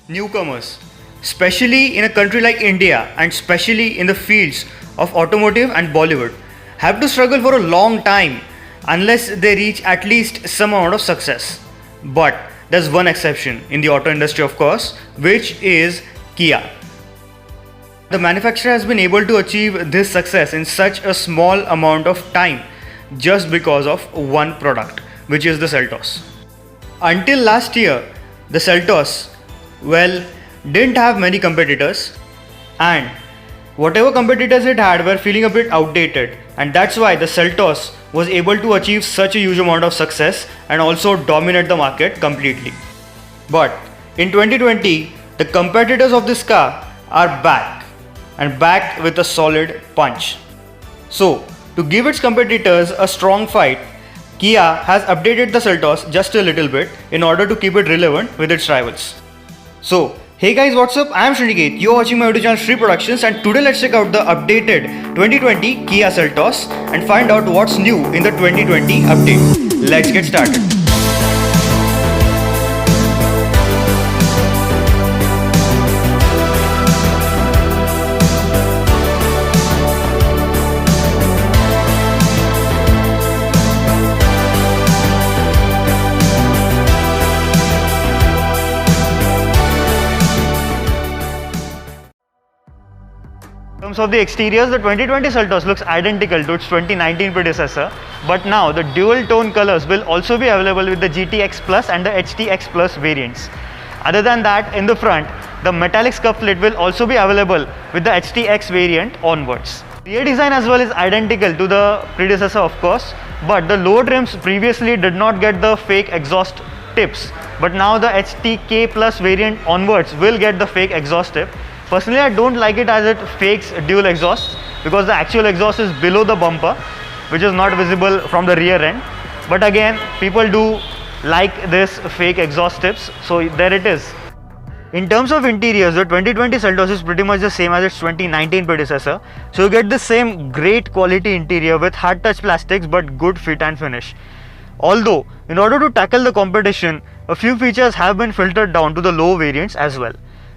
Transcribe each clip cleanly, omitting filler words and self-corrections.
Newcomers, especially in a country like India and especially in the fields of automotive and Bollywood, have to struggle for a long time unless they reach at least some amount of success. But there's one exception in the auto industry, of course, which is Kia. The manufacturer has been able to achieve this success in such a small amount of time just because of one product, which is the Seltos. Until last year, the Seltos, didn't have many competitors, and whatever competitors it had were feeling a bit outdated, and that's why the Seltos was able to achieve such a huge amount of success and also dominate the market completely. But in 2020, the competitors of this car are back, and back with a solid punch. So, to give its competitors a strong fight, Kia has updated the Seltos just a little bit in order to keep it relevant with its rivals. So, hey guys, what's up? I am Shriniketh, you're watching my YouTube channel Shri Productions, and today let's check out the updated 2020 Kia Seltos and find out what's new in the 2020 update. Let's get started. In terms of the exteriors, the 2020 Seltos looks identical to its 2019 predecessor, but now the dual tone colors will also be available with the GTX Plus and the HTX Plus variants. Other than that, in the front, the metallic scuff lid will also be available with the HTX variant onwards. Rear design as well is identical to the predecessor, of course, but the lower trims previously did not get the fake exhaust tips, but now the HTK Plus variant onwards will get the fake exhaust tip. Personally, I don't like it as it fakes dual exhaust because the actual exhaust is below the bumper, which is not visible from the rear end. But again, people do like this fake exhaust tips, so there it is. In terms of interiors, the 2020 Seltos is pretty much the same as its 2019 predecessor. So you get the same great quality interior with hard touch plastics but good fit and finish. Although, in order to tackle the competition, a few features have been filtered down to the low variants as well.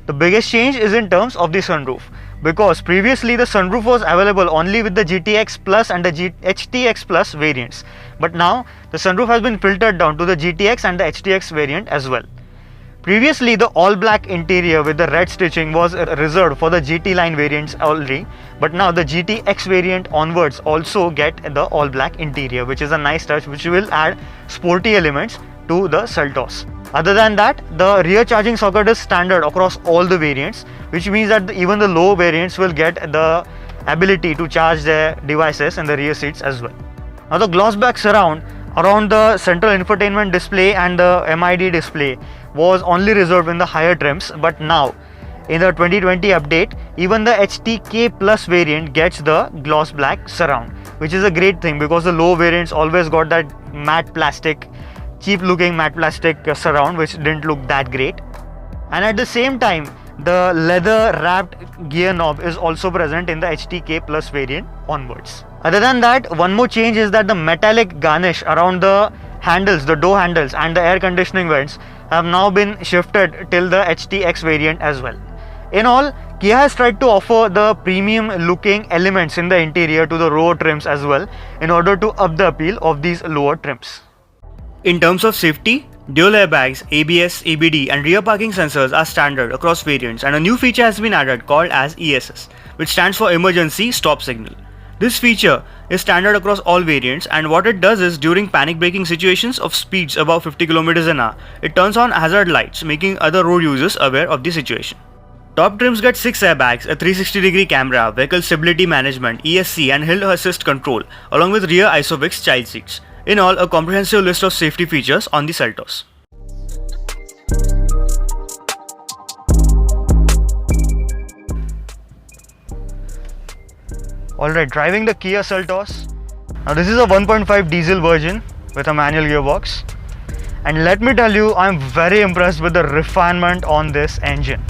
The biggest change is in terms of the sunroof, because previously the sunroof was available only with the GTX Plus and the HTX Plus variants, but now the sunroof has been filtered down to the GTX and the HTX variant as well. Previously, the all black interior with the red stitching was reserved for the GT line variants only, but now the GTX variant onwards also get the all black interior, which is a nice touch which will add sporty elements to the Seltos. Other than that, the rear charging socket is standard across all the variants, which means that even the low variants will get the ability to charge their devices in the rear seats as well. Now the gloss back surround around the central infotainment display and the MID display was only reserved in the higher trims, but now in the 2020 update, even the HTK Plus variant gets the gloss black surround, which is a great thing because the low variants always got that matte plastic, cheap looking matte plastic surround which didn't look that great. And at the same time, the leather wrapped gear knob is also present in the HTK Plus variant onwards. Other than that, one more change is that the metallic garnish around the handles, the door handles and the air conditioning vents have now been shifted till the HTX variant as well. In all, Kia has tried to offer the premium looking elements in the interior to the lower trims as well in order to up the appeal of these lower trims. In terms of safety, dual airbags, ABS, ABD and rear parking sensors are standard across variants, and a new feature has been added called as ESS, which stands for Emergency Stop Signal. This feature is standard across all variants, and what it does is during panic braking situations of speeds above 50 km an hour, it turns on hazard lights, making other road users aware of the situation. Top trims get 6 airbags, a 360-degree camera, vehicle stability management, ESC and hill assist control, along with rear ISOFIX child seats. In all, a comprehensive list of safety features on the Seltos. Alright, driving the Kia Seltos. Now this is a 1.5 diesel version with a manual gearbox. And let me tell you, I'm very impressed with the refinement on this engine.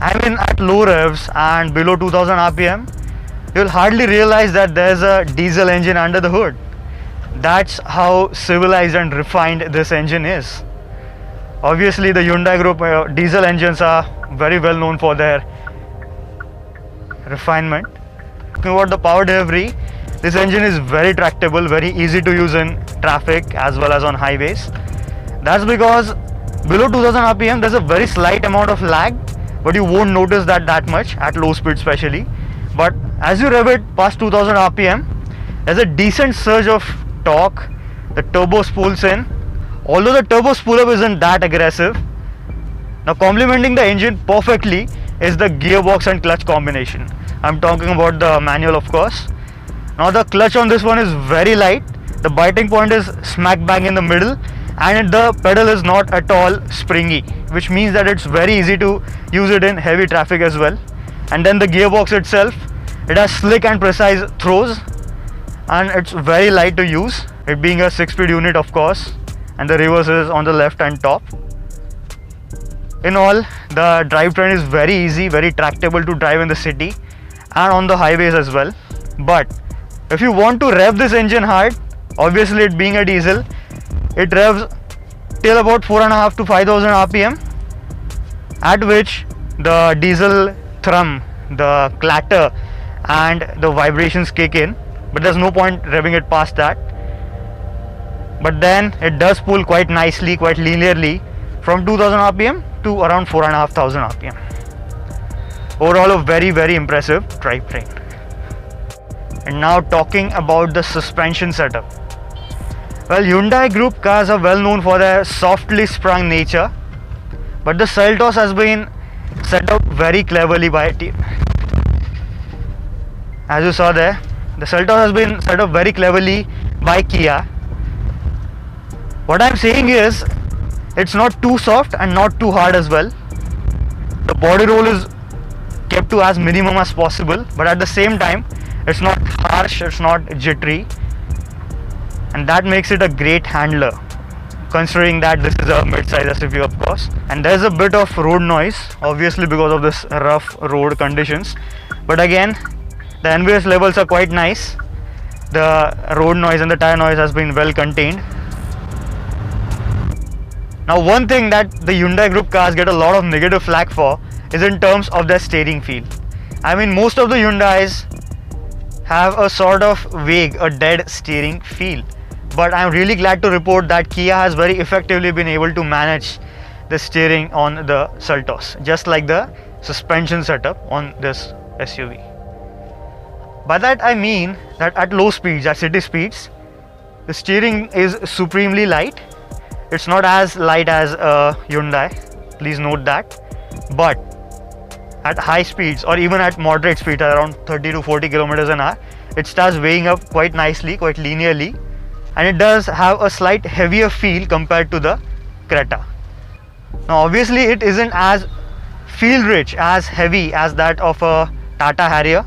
I mean, at low revs and below 2000 RPM, you'll hardly realize that there's a diesel engine under the hood. That's how civilized and refined this engine is. Obviously the Hyundai Group diesel engines are very well known for their refinement. Talking about the power delivery, this engine is very tractable, very easy to use in traffic as well as on highways. That's because below 2000 rpm there's a very slight amount of lag, but you won't notice that much at low speed especially. But as you rev it past 2000 rpm, there's a decent surge of torque. The turbo spools in, although the turbo spool up isn't that aggressive. Now complementing the engine perfectly is the gearbox and clutch combination. I'm talking about the manual, of course. Now the clutch on this one is very light. The biting point is smack bang in the middle, and the pedal is not at all springy, which means that it's very easy to use it in heavy traffic as well. And then the gearbox itself, it has slick and precise throws, and it's very light to use, it being a 6-speed unit, of course, and the reverse is on the left and top. In all, the drivetrain is very easy, very tractable to drive in the city and on the highways as well. But if you want to rev this engine hard, obviously it being a diesel, it revs till about 4,500 to 5,000 rpm, at which the diesel thrum, the clatter and the vibrations kick in, but there's no point revving it past that. But then it does pull quite nicely, quite linearly from 2000 rpm to around 4,500 rpm. Overall a very impressive drivetrain. And now talking about the suspension setup. Well, Hyundai Group cars are well known for their softly sprung nature, but the Seltos has been set up very cleverly by a team. As you saw there, the Seltos has been set up very cleverly by Kia. What I'm saying is, it's not too soft and not too hard as well. The body roll is kept to as minimum as possible, but at the same time, it's not harsh, it's not jittery, and that makes it a great handler, considering that this is a mid-size SUV, of course. And there's a bit of road noise, obviously because of this rough road conditions, but again, the NVS levels are quite nice. The road noise and the tire noise has been well contained. Now, one thing that the Hyundai Group cars get a lot of negative flack for is in terms of their steering feel. I mean, most of the Hyundais have a sort of vague, a dead steering feel, but I'm really glad to report that Kia has very effectively been able to manage the steering on the Seltos, just like the suspension setup on this SUV. By that I mean that at low speeds, at city speeds, the steering is supremely light. It's not as light as a Hyundai, please note that, but at high speeds or even at moderate speeds around 30 to 40 kilometers an hour, it starts weighing up quite nicely, quite linearly, and it does have a slight heavier feel compared to the Creta. Now obviously it isn't as feel rich, as heavy as that of a Tata Harrier,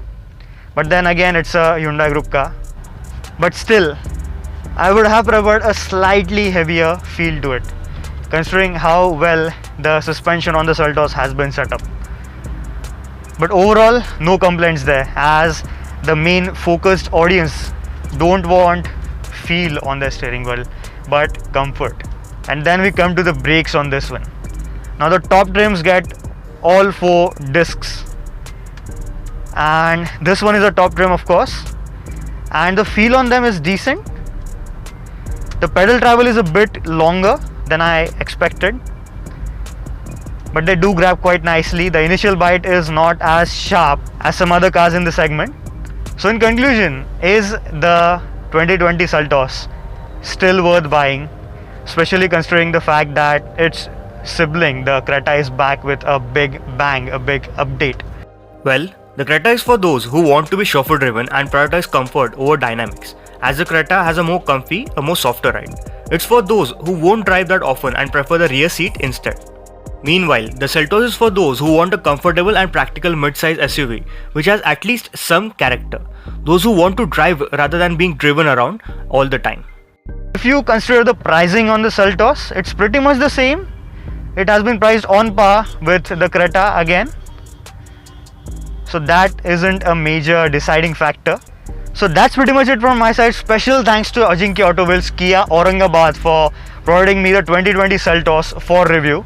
but then again it's a Hyundai Group car. But still, I would have preferred a slightly heavier feel to it, considering how well the suspension on the Seltos has been set up. But overall, no complaints there, as the main focused audience don't want feel on their steering wheel, but comfort. And then we come to the brakes on this one. Now the top trims get all 4 discs, and this one is a top trim, of course, and the feel on them is decent. The pedal travel is a bit longer than I expected, but they do grab quite nicely. The initial bite is not as sharp as some other cars in the segment. So in conclusion, is the 2020 Seltos still worth buying, especially considering the fact that its sibling, the Creta, is back with a big bang, a big update? Well, the Creta is for those who want to be chauffeur driven and prioritize comfort over dynamics, as the Creta has a more comfy, a more softer ride. It's for those who won't drive that often and prefer the rear seat instead. Meanwhile, the Seltos is for those who want a comfortable and practical mid-size SUV which has at least some character. Those who want to drive rather than being driven around all the time. If you consider the pricing on the Seltos, it's pretty much the same. It has been priced on par with the Creta again, so that isn't a major deciding factor. So that's pretty much it from my side. Special thanks to Ajinkya Auto Wheels Kia Aurangabad for providing me the 2020 Seltos for review.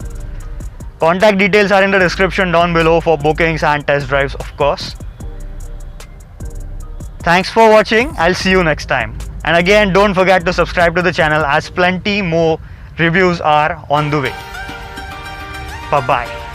Contact details are in the description down below for bookings and test drives, of course. Thanks for watching. I'll see you next time. And again, don't forget to subscribe to the channel as plenty more reviews are on the way. Bye bye.